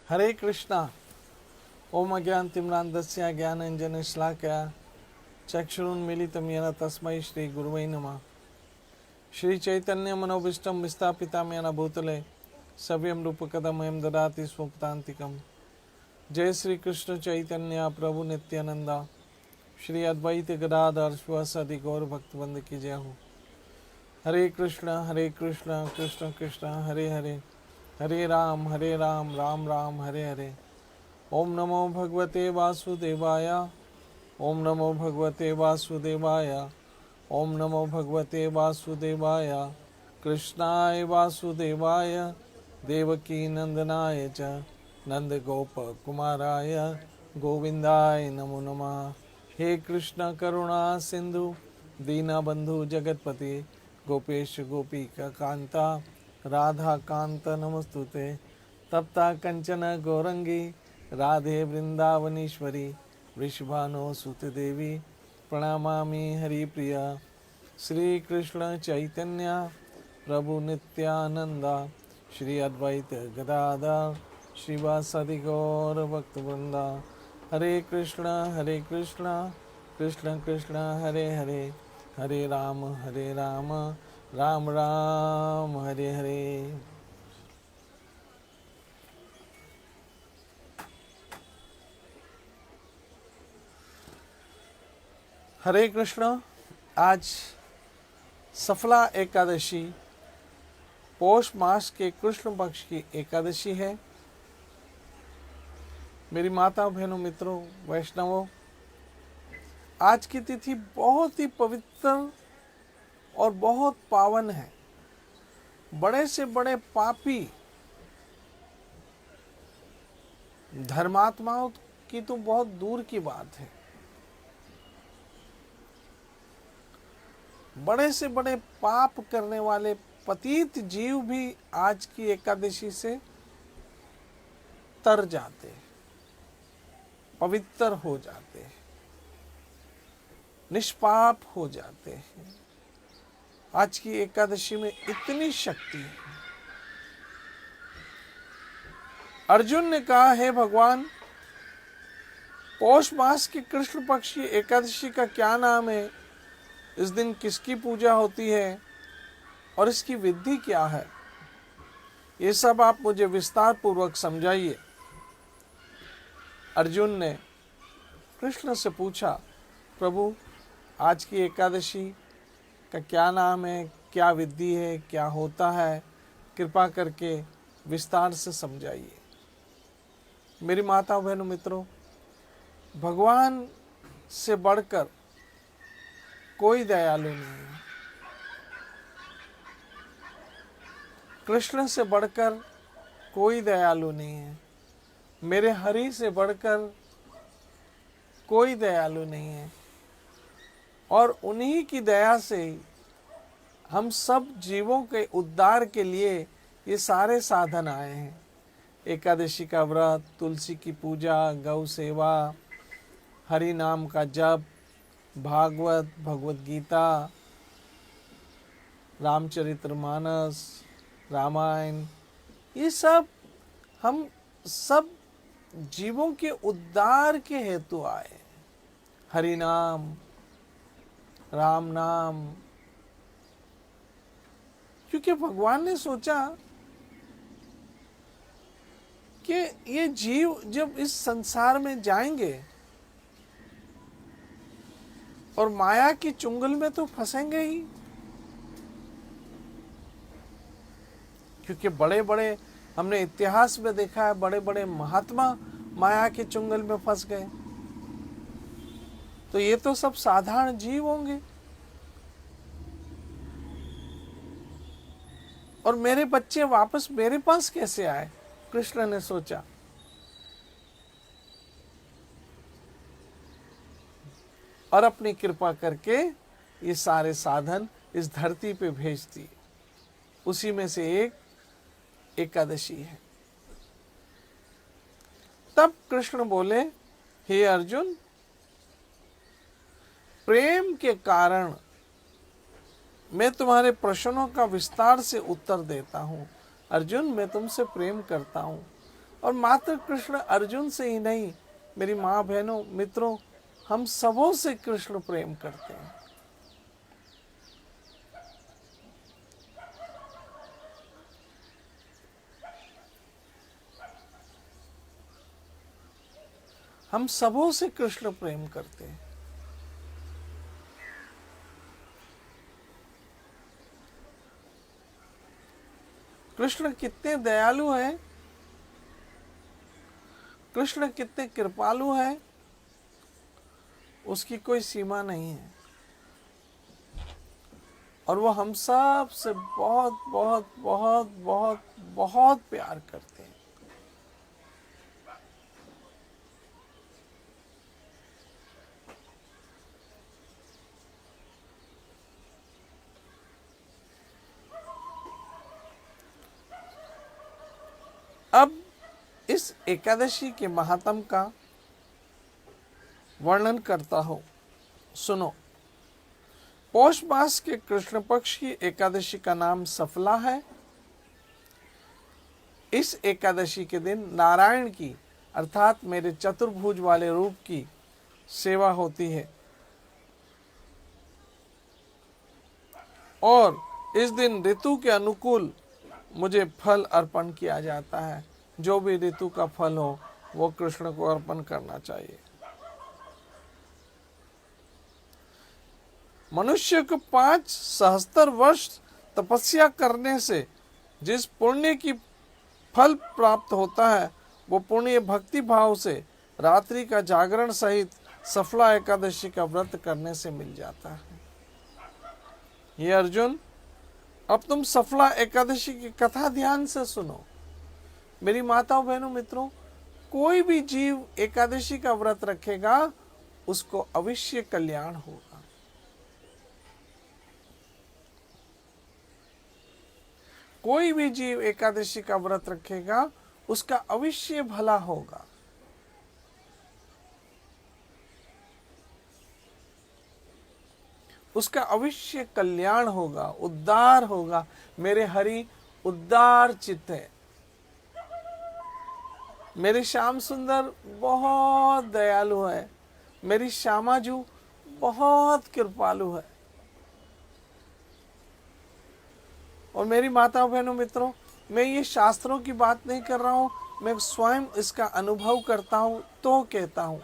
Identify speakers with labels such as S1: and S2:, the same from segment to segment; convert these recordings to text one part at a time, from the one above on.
S1: हरे कृष्णा। ओम अज्ञानतिम्रान्धस्य ज्ञानाञ्जनशलाकया चक्षुरुन्मीलितं येन तस्मै श्रीगुरुवे नमः। श्रीचैतन्यमनोभीष्टं विस्थापितं येन भूतले सव्यं रूपकदमयं ददाति स्वपदान्तिकम्। जय श्री कृष्ण चैतन्य प्रभु नित्यानंद श्री अद्वैत गदाधर शिवासादि गौर भक्तवृंद की जय हो। हरे कृष्ण कृष्ण कृष्ण हरे हरे, हरे राम राम राम हरे हरे। ओम नमो भगवते वासुदेवाय, ओम नमो भगवते वासुदेवाय, ओम नमो भगवते वासुदेवाय। कृष्णाय वासुदेवाय देवकी नंदनाय च नंद गोप कुमाराय गोविंदाय नमो नमः। हे कृष्ण करुणा सिंधु दीनबंधु जगतपति गोपेश गोपिका कांता राधा कांत नमस्तुते। तप्ता कंचन गौरंगी राधे वृंदावनीश्वरी वृषभानो सुत देवी प्रणमामि हरिप्रिया। श्री कृष्ण चैतन्य प्रभु नित्यानंद श्री अद्वैत गदाधर श्रीवासादि गौर भक्तवृंदा। हरे कृष्ण कृष्ण कृष्ण हरे हरे, हरे राम राम राम हरे हरे। हरे कृष्ण। आज सफला एकादशी पौष मास के कृष्ण पक्ष की एकादशी है। मेरी माता बहनों मित्रों वैष्णवों, आज की तिथि बहुत ही पवित्र और बहुत पावन है। बड़े से बड़े पापी धर्मात्माओं की तो बहुत दूर की बात है, बड़े से बड़े पाप करने वाले पतित जीव भी आज की एकादशी से तर जाते हैं, पवित्र हो जाते हैं, निष्पाप हो जाते हैं। आज की एकादशी में इतनी शक्ति है। अर्जुन ने कहा, हे भगवान, पौष मास की कृष्ण पक्ष की एकादशी का क्या नाम है? इस दिन किसकी पूजा होती है और इसकी विधि क्या है? ये सब आप मुझे विस्तार पूर्वक समझाइए। अर्जुन ने कृष्ण से पूछा, प्रभु, आज की एकादशी का क्या नाम है, क्या विधि है, क्या होता है? कृपा करके विस्तार से समझाइए। मेरी माता बहनों मित्रों, भगवान से बढ़कर कोई दयालु नहीं है। कृष्ण से बढ़कर कोई दयालु नहीं है। मेरे हरि से बढ़कर कोई दयालु नहीं है। और उन्हीं की दया से हम सब जीवों के उद्धार के लिए ये सारे साधन आए हैं। एकादशी का व्रत, तुलसी की पूजा, गौ सेवा, हरि नाम का जप, भागवत, भगवत गीता, रामचरितमानस, रामायण, ये सब हम सब जीवों के उद्धार के हेतु आए। हरि नाम, राम नाम, क्योंकि भगवान ने सोचा कि ये जीव जब इस संसार में जाएंगे और माया की चुंगल में तो फंसेंगे ही, क्योंकि बड़े बड़े हमने इतिहास में देखा है, बड़े बड़े महात्मा माया के चुंगल में फंस गए। तो ये तो सब साधारण जीव होंगे और मेरे बच्चे वापस मेरे पास कैसे आए? कृष्ण ने सोचा। और अपनी कृपा करके ये सारे साधन इस धरती पे भेज दिए। उसी में से एक एकादशी है। तब कृष्ण बोले, हे अर्जुन, प्रेम के कारण मैं तुम्हारे प्रश्नों का विस्तार से उत्तर देता हूं। अर्जुन, मैं तुमसे प्रेम करता हूं, और मात्र कृष्ण अर्जुन से ही नहीं, मेरी माँ बहनों मित्रों, हम सबों से कृष्ण प्रेम करते हैं। हम सबों से कृष्ण प्रेम करते हैं। कृष्ण कितने दयालु हैं, कृष्ण कितने कृपालु हैं, उसकी कोई सीमा नहीं है। और वो हम सब से बहुत बहुत बहुत बहुत बहुत प्यार करते हैं। अब इस एकादशी के महात्म का वर्णन करता हूं, सुनो। पौष मास के कृष्ण पक्ष की एकादशी का नाम सफला है। इस एकादशी के दिन नारायण की अर्थात मेरे चतुर्भुज वाले रूप की सेवा होती है और इस दिन ऋतु के अनुकूल मुझे फल अर्पण किया जाता है। जो भी ऋतु का फल हो वो कृष्ण को अर्पण करना चाहिए। मनुष्य को 5 सहस्त्र वर्ष तपस्या करने से जिस पुण्य की फल प्राप्त होता है, वो पुण्य भक्ति भाव से रात्रि का जागरण सहित सफला एकादशी का व्रत करने से मिल जाता है। ये अर्जुन, अब तुम सफला एकादशी की कथा ध्यान से सुनो। मेरी माताओं बहनों मित्रों, कोई भी जीव एकादशी का व्रत रखेगा उसको अवश्य कल्याण होगा। कोई भी जीव एकादशी का व्रत रखेगा उसका अवश्य भला होगा। उसका अवश्य कल्याण होगा, उद्धार होगा। मेरे हरि उद्धार चित्त है। मेरे श्याम सुंदर बहुत दयालु है। मेरी श्यामाजू बहुत कृपालु है। और मेरी माताओं बहनों मित्रों, मैं ये शास्त्रों की बात नहीं कर रहा हूं, मैं स्वयं इसका अनुभव करता हूं तो कहता हूं।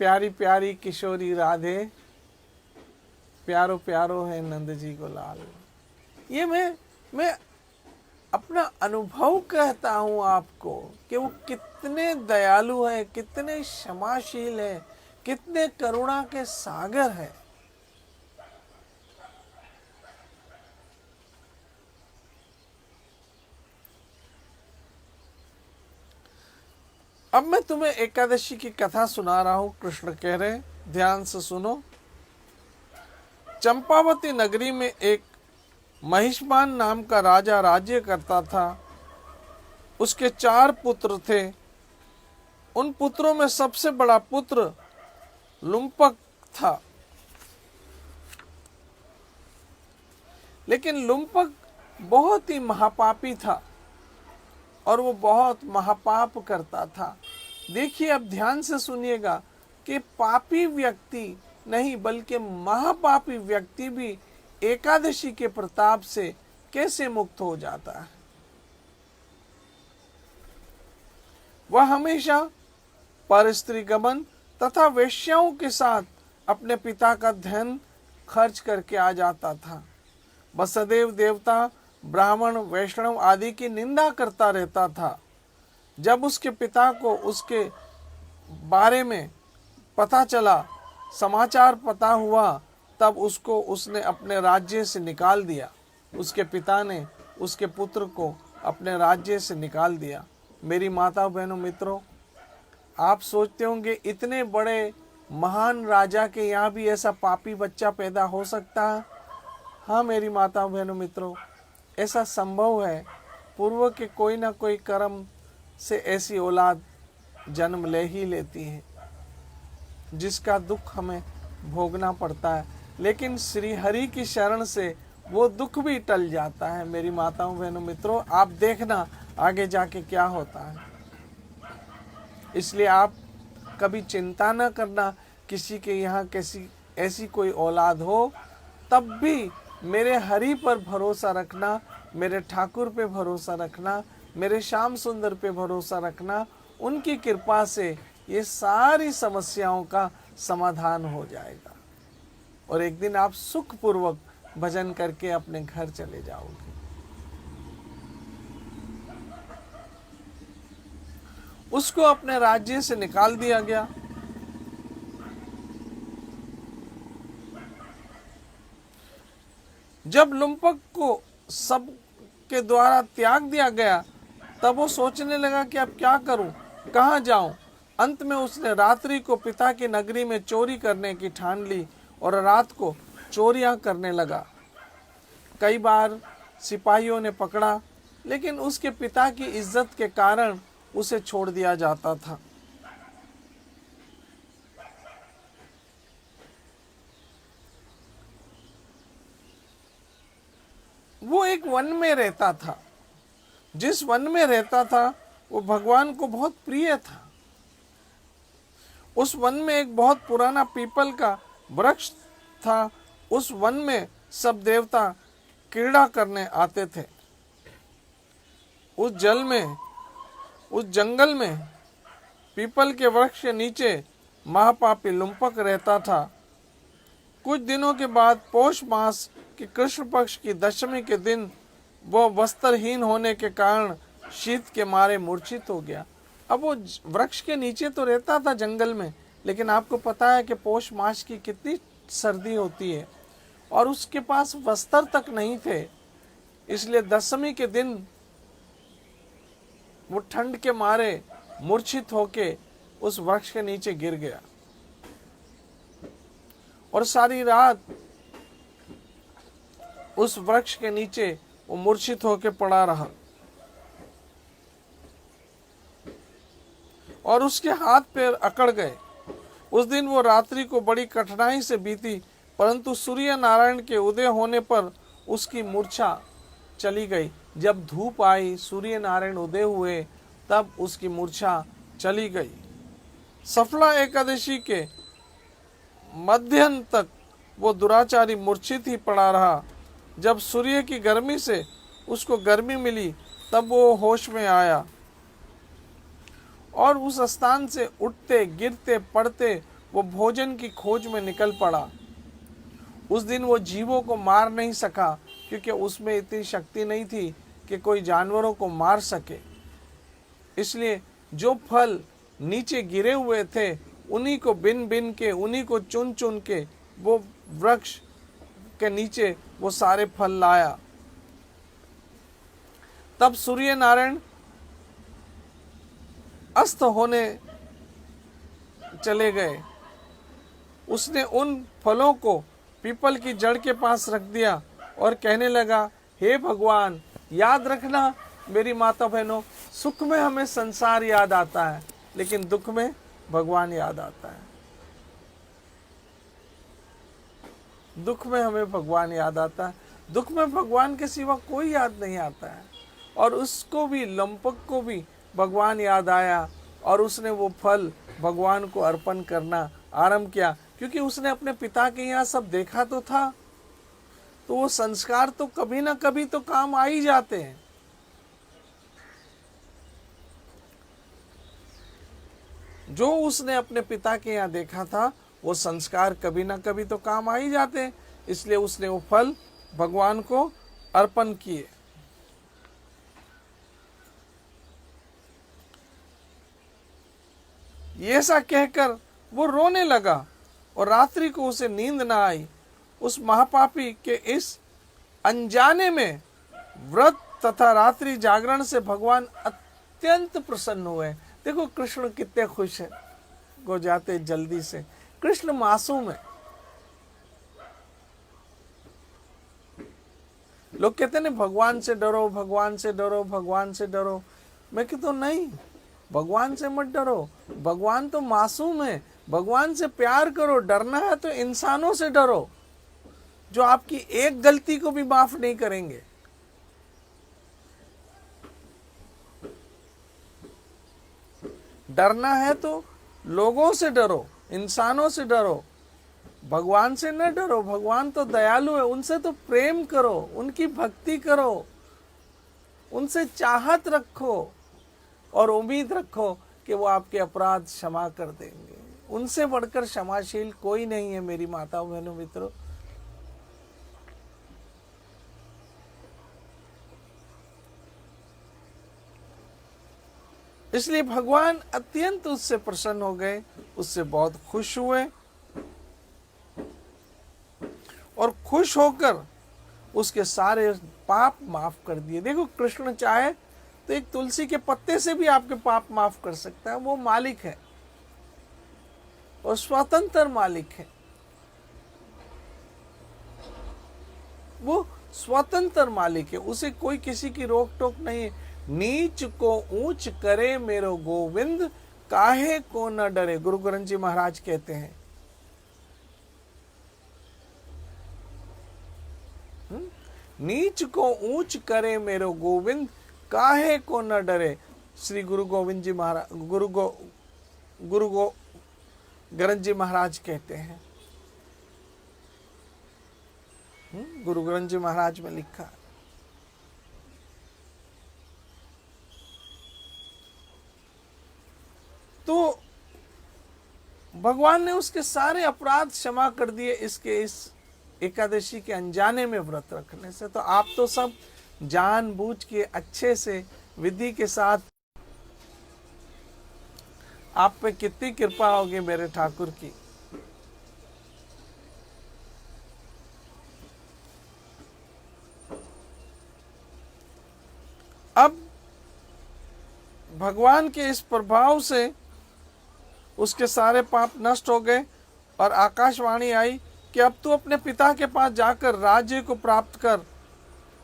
S1: प्यारी प्यारी किशोरी राधे, प्यारो प्यारो है नंद जी को लाल। ये मैं अपना अनुभव कहता हूं आपको कि वो कितने दयालु है, कितने क्षमाशील है, कितने करुणा के सागर है। अब मैं तुम्हें एकादशी की कथा सुना रहा हूं। कृष्ण कह रहे, ध्यान से सुनो। चंपावती नगरी में एक महिष्मान नाम का राजा राज्य करता था। उसके 4 पुत्र थे। उन पुत्रों में सबसे बड़ा पुत्र लुम्पक था। लेकिन लुम्पक बहुत ही महापापी था और वो बहुत महापाप करता था। देखिए, अब ध्यान से सुनिएगा कि पापी व्यक्ति नहीं बल्कि महापापी व्यक्ति भी एकादशी के प्रताप से कैसे मुक्त हो जाता है। वह हमेशा परस्त्री गमन तथा वेश्याओं के साथ अपने पिता का धन खर्च करके आ जाता था। वह सदैव देवता, ब्राह्मण, वैष्णव आदि की निंदा करता रहता था। जब उसके पिता को उसके बारे में पता चला, समाचार पता हुआ, तब उसने अपने राज्य से निकाल दिया। उसके पिता ने उसके पुत्र को अपने राज्य से निकाल दिया। मेरी माता बहनों मित्रों, आप सोचते होंगे इतने बड़े महान राजा के यहाँ भी ऐसा पापी बच्चा पैदा हो सकता है। हाँ मेरी माता बहनों मित्रों, ऐसा संभव है। पूर्व के कोई ना कोई कर्म से ऐसी औलाद जन्म ले ही लेती है, जिसका दुख हमें भोगना पड़ता है। लेकिन श्री हरि की शरण से वो दुख भी टल जाता है। मेरी माताओं बहनों मित्रों, आप देखना आगे जाके क्या होता है। इसलिए आप कभी चिंता न करना, किसी के यहाँ कैसी ऐसी कोई औलाद हो, तब भी मेरे हरि पर भरोसा रखना, मेरे ठाकुर पे भरोसा रखना, मेरे श्याम सुंदर पे भरोसा रखना। उनकी कृपा से ये सारी समस्याओं का समाधान हो जाएगा और एक दिन आप सुखपूर्वक भजन करके अपने घर चले जाओगे। उसको अपने राज्य से निकाल दिया गया। जब लुम्पक को सब के द्वारा त्याग दिया गया, तब वो सोचने लगा कि अब क्या करूं, कहां जाऊं। अंत में उसने रात्रि को पिता की नगरी में चोरी करने की ठान ली और रात को चोरियां करने लगा। कई बार सिपाहियों ने पकड़ा, लेकिन उसके पिता की इज्जत के कारण उसे छोड़ दिया जाता था। वो एक वन में रहता था। जिस वन में रहता था वो भगवान को बहुत प्रिय था। उस वन में एक बहुत पुराना पीपल का वृक्ष था। उस वन में सब देवता क्रीड़ा करने आते थे। उस जंगल में पीपल के वृक्ष के नीचे महापापी लुम्पक रहता था। कुछ दिनों के बाद पौष मास के कृष्ण पक्ष की दशमी के दिन वो वस्त्रहीन होने के कारण शीत के मारे मूर्छित हो गया। अब वो वृक्ष के नीचे तो रहता था जंगल में, लेकिन आपको पता है कि पौष मास की कितनी सर्दी होती है और उसके पास वस्त्र तक नहीं थे। इसलिए दशमी के दिन वो ठंड के मारे मूर्छित होके उस वृक्ष के नीचे गिर गया और सारी रात उस वृक्ष के नीचे वो मूर्छित होके पड़ा रहा और उसके हाथ पैर अकड़ गए। उस दिन वो रात्रि को बड़ी कठिनाई से बीती, परंतु सूर्य नारायण के उदय होने पर उसकी मूर्छा चली गई। जब धूप आई, सूर्य नारायण उदय हुए, तब उसकी मूर्छा चली गई। सफला एकादशी के मध्याह्न तक वो दुराचारी मूर्छित ही पड़ा रहा। जब सूर्य की गर्मी से उसको गर्मी मिली, तब वो होश में आया और उस स्थान से उठते गिरते पड़ते वो भोजन की खोज में निकल पड़ा। उस दिन वो जीवों को मार नहीं सका, क्योंकि उसमें इतनी शक्ति नहीं थी कि कोई जानवरों को मार सके। इसलिए जो फल नीचे गिरे हुए थे, उन्हीं को बिन बिन के, उन्हीं को चुन चुन के वो वृक्ष के नीचे वो सारे फल लाया। तब सूर्य नारायण अस्त होने चले गए। उसने उन फलों को पीपल की जड़ के पास रख दिया और कहने लगा, हे भगवान, याद रखना मेरी माता बहनों, सुख में हमें संसार याद आता है, लेकिन दुख में भगवान याद आता है। दुख में हमें भगवान याद आता है। दुख में भगवान के सिवा कोई याद नहीं आता है। और उसको भी, लंपक को भी भगवान याद आया और उसने वो फल भगवान को अर्पण करना आरंभ किया, क्योंकि उसने अपने पिता के यहाँ सब देखा तो था। तो वो संस्कार तो कभी ना कभी तो काम आ ही जाते हैं। जो उसने अपने पिता के यहाँ देखा था, वो संस्कार कभी ना कभी तो काम आ ही जाते हैं। इसलिए उसने वो फल भगवान को अर्पण किए। ऐसा कहकर वो रोने लगा और रात्रि को उसे नींद ना आई। उस महापापी के इस अनजाने में व्रत तथा रात्रि जागरण से भगवान अत्यंत प्रसन्न हुए। देखो कृष्ण कितने खुश है, हो जाते जल्दी से। कृष्ण मासूम है। लोग कहते हैं भगवान से डरो, भगवान से डरो, भगवान से डरो। मैं कहता हूं नहीं, भगवान से मत डरो। भगवान तो मासूम है। भगवान से प्यार करो। डरना है तो इंसानों से डरो। जो आपकी एक गलती को भी माफ नहीं करेंगे। डरना है तो लोगों से डरो, इंसानों से डरो, भगवान से न डरो। भगवान तो दयालु है, उनसे तो प्रेम करो, उनकी भक्ति करो, उनसे चाहत रखो और उम्मीद रखो कि वो आपके अपराध क्षमा कर देंगे। उनसे बढ़कर क्षमाशील कोई नहीं है मेरी माताओं बहनों मित्रों। इसलिए भगवान अत्यंत उससे प्रसन्न हो गए, उससे बहुत खुश हुए और खुश होकर उसके सारे पाप माफ कर दिए। देखो, कृष्ण चाहे तो एक तुलसी के पत्ते से भी आपके पाप माफ कर सकता है। वो मालिक है और स्वतंत्र मालिक है। वो स्वतंत्र मालिक है, उसे कोई किसी की रोक टोक नहीं है। नीच को ऊंच करे मेरो गोविंद, काहे को न डरे, गुरु ग्रंथ जी महाराज कहते हैं। नीच को ऊंच करे मेरो गोविंद, काहे को न डरे, श्री गुरु गोविंद जी महाराज, गुरु ग्रंथ जी महाराज कहते हैं। गुरु ग्रंथ जी महाराज में लिखा। तो भगवान ने उसके सारे अपराध क्षमा कर दिए इसके इस एकादशी के अनजाने में व्रत रखने से। तो आप तो सब जानबूझ के अच्छे से विधि के साथ, आप पे कितनी कृपा होगी मेरे ठाकुर की। अब भगवान के इस प्रभाव से उसके सारे पाप नष्ट हो गए और आकाशवाणी आई कि अब तू अपने पिता के पास जाकर राज्य को प्राप्त कर।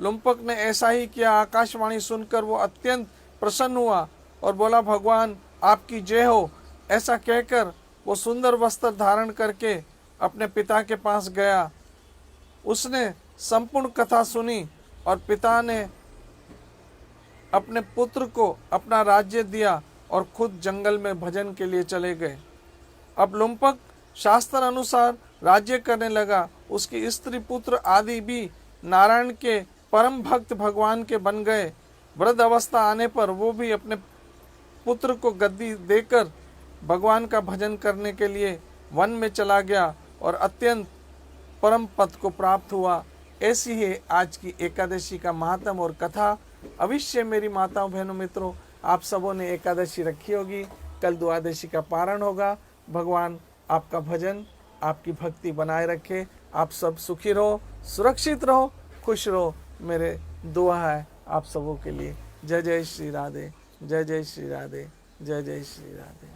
S1: लुम्पक ने ऐसा ही किया। आकाशवाणी सुनकर वो अत्यंत प्रसन्न हुआ और बोला, भगवान आपकी जय हो। ऐसा कहकर वो सुंदर वस्त्र धारण करके अपने पिता के पास गया। उसने संपूर्ण कथा सुनी और पिता ने अपने पुत्र को अपना राज्य दिया और खुद जंगल में भजन के लिए चले गए। अब लुम्पक शास्त्र अनुसार राज्य करने लगा। उसकी स्त्री पुत्र आदि भी नारायण के परम भक्त भगवान के बन गए। वृद्ध अवस्था आने पर वो भी अपने पुत्र को गद्दी देकर भगवान का भजन करने के लिए वन में चला गया और अत्यंत परम पद को प्राप्त हुआ। ऐसी है आज की एकादशी का महात्म और कथा। अवश्य मेरी माताओं बहनों मित्रों, आप सबों ने एकादशी रखी होगी। कल द्वादशी का पारण होगा। भगवान आपका भजन, आपकी भक्ति बनाए रखे। आप सब सुखी रहो, सुरक्षित रहो, खुश रहो। मेरे दुआ है आप सबों के लिए। जय जय श्री राधे, जय जय श्री राधे, जय जय श्री राधे।